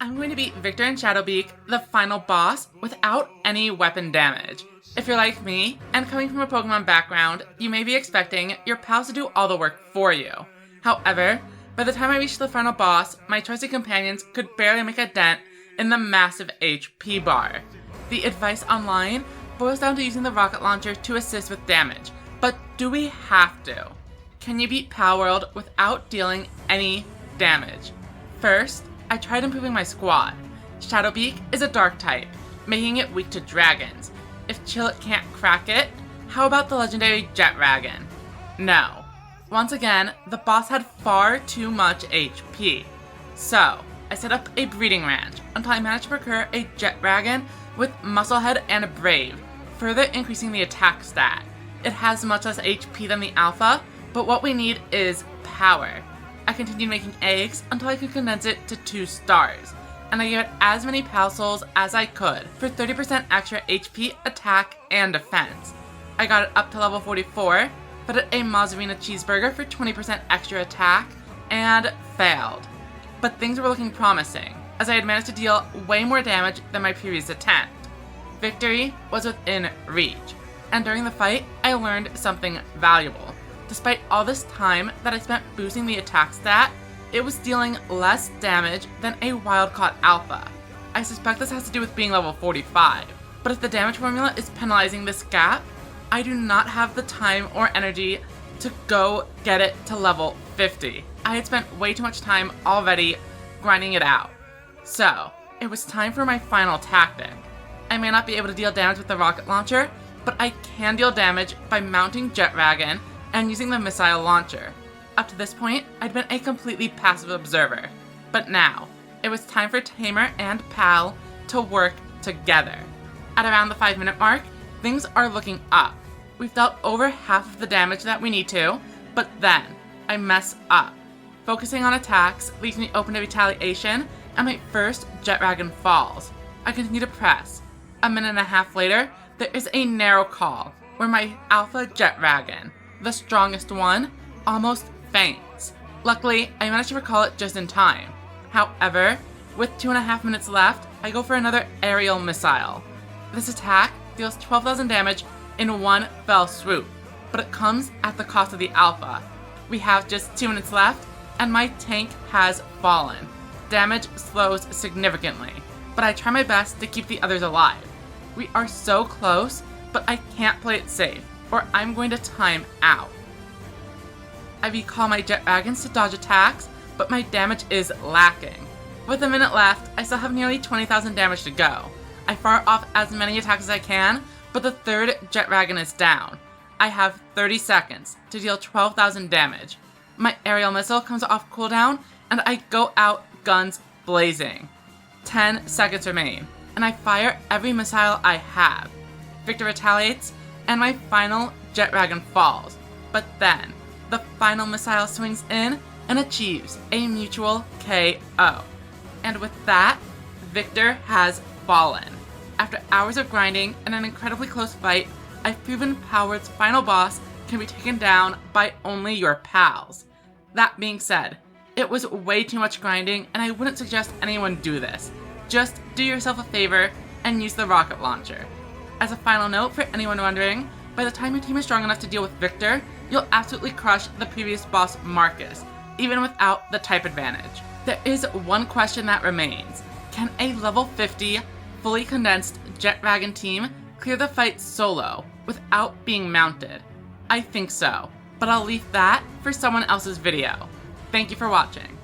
I'm going to beat Victor and Shadowbeak, the final boss, without any weapon damage. If you're like me, and coming from a Pokemon background, you may be expecting your pals to do all the work for you. However, by the time I reached the final boss, my trusted companions could barely make a dent in the massive HP bar. The advice online boils down to using the rocket launcher to assist with damage, but do we have to? Can you beat Palworld without dealing any damage? First, I tried improving my squad. Shadowbeak is a dark type, making it weak to dragons. If Chillet can't crack it, how about the legendary Jetragon? No. Once again, the boss had far too much HP. So, I set up a breeding ranch until I managed to procure a Jetragon with Musclehead and a Brave, further increasing the attack stat. It has much less HP than the Alpha, but what we need is power. I continued making eggs until I could condense it to 2 stars, and I gave it as many Pal Souls as I could for 30% extra HP, attack, and defense. I got it up to level 44, fed it a Mozzarella cheeseburger for 20% extra attack, and failed. But things were looking promising, as I had managed to deal way more damage than my previous attempt. Victory was within reach, and during the fight, I learned something valuable. Despite all this time that I spent boosting the attack stat, it was dealing less damage than a wild-caught Alpha. I suspect this has to do with being level 45, but if the damage formula is penalizing this gap, I do not have the time or energy to go get it to level 50. I had spent way too much time already grinding it out. So, it was time for my final tactic. I may not be able to deal damage with the rocket launcher, but I can deal damage by mounting Jetragon and using the missile launcher. Up to this point, I'd been a completely passive observer. But now, it was time for Tamer and Pal to work together. At around the 5-minute mark, things are looking up. We've dealt over half of the damage that we need to, but then, I mess up. Focusing on attacks leaves me open to retaliation, and my first Jetragon falls. I continue to press. A minute and a half later, there is a narrow call, where my Alpha Jetragon, the strongest one, almost faints. Luckily, I managed to recall it just in time. However, with 2.5 minutes left, I go for another aerial missile. This attack deals 12,000 damage in one fell swoop, but it comes at the cost of the Alpha. We have just 2 minutes left, and my tank has fallen. Damage slows significantly, but I try my best to keep the others alive. We are so close, but I can't play it safe, or I'm going to time out. I recall my Jetragons to dodge attacks, but my damage is lacking. With a minute left, I still have nearly 20,000 damage to go. I fire off as many attacks as I can, but the third Jetragon is down. I have 30 seconds to deal 12,000 damage. My aerial missile comes off cooldown, and I go out guns blazing. 10 seconds remain, and I fire every missile I have. Victor retaliates, and my final Jetragon falls. But then, the final missile swings in and achieves a mutual KO. And with that, Victor has fallen. After hours of grinding and an incredibly close fight, I've proven Palworld's final boss can be taken down by only your pals. That being said, it was way too much grinding, and I wouldn't suggest anyone do this. Just do yourself a favor and use the rocket launcher. As a final note for anyone wondering, by the time your team is strong enough to deal with Victor, you'll absolutely crush the previous boss Marcus, even without the type advantage. There is one question that remains. Can a level 50, fully condensed Jetragon team clear the fight solo without being mounted? I think so, but I'll leave that for someone else's video. Thank you for watching.